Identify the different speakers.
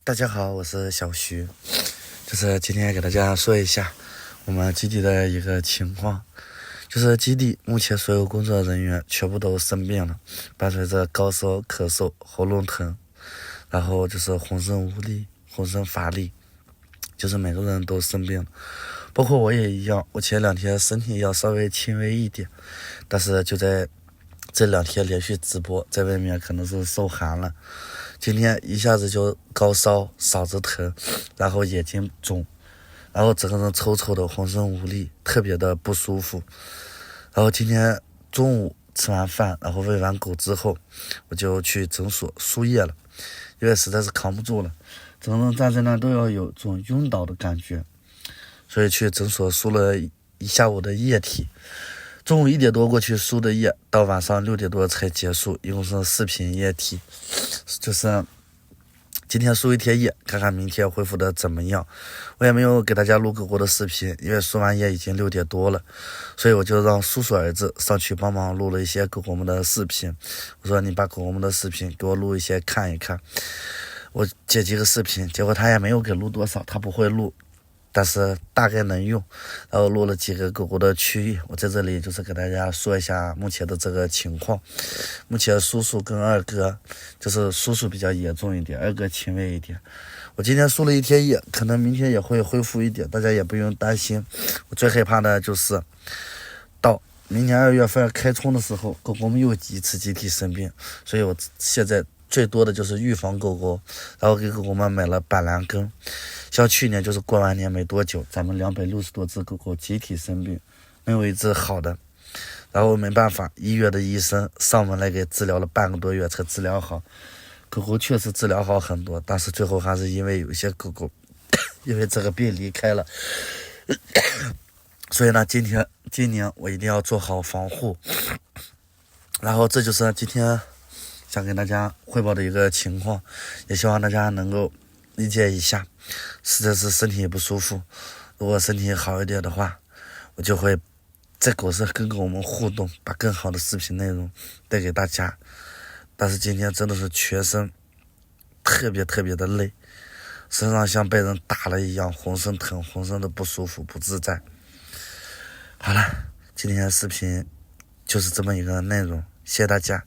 Speaker 1: 大家好，我是小徐，就是今天给大家说一下我们基地的一个情况，就是基地目前所有工作人员全部都生病了，伴随着高烧、咳嗽、喉咙疼，然后就是浑身无力、浑身乏力，就是每个人都生病了，包括我也一样。我前2天身体要稍微轻微一点，但是就在这2天连续直播，在外面可能是受寒了。今天一下子就高烧、嗓子疼，然后眼睛肿，然后整个人抽抽的，浑身无力，特别的不舒服。然后今天中午吃完饭，然后喂完狗之后，我就去诊所输液了，因为实在是扛不住了，整个人站在那都要有种晕倒的感觉，所以去诊所输了一下午的液体。中午1点多过去输的液，到晚上6点多才结束，一共是4瓶液体。就是今天输1天液，看看明天恢复的怎么样。我也没有给大家录狗狗的视频，因为输完液已经6点多了，所以我就让叔叔儿子上去帮忙录了一些狗狗们的视频。我说你把狗狗们的视频给我录一些看一看，我剪几个视频，结果他也没有给录多少，他不会录，但是大概能用，然后录了几个狗狗的区域。我在这里就是给大家说一下目前的这个情况。目前叔叔跟二哥，就是叔叔比较严重一点，二哥轻微一点。我今天输了1天液，可能明天也会恢复一点，大家也不用担心。我最害怕的就是到明年2月份开春的时候，狗狗们又一次集体生病，所以我现在最多的就是预防狗狗，然后给狗狗们买了板蓝根。像去年就是过完年没多久，咱们260多只狗狗集体生病，没有一只好的，然后没办法，医院的医生上门来给治疗了半个多月才治疗好。狗狗确实治疗好很多，但是最后还是因为有些狗狗因为这个病离开了。所以呢，今年我一定要做好防护。然后这就是今天想跟大家汇报的一个情况，也希望大家能够理解一下。实在是身体不舒服，如果身体好一点的话，我就会在狗舍跟我们互动，把更好的视频内容带给大家。但是今天真的是全身特别的累，身上像被人打了一样，浑身疼，浑身的不舒服不自在。好了，今天的视频就是这么一个内容，谢谢大家。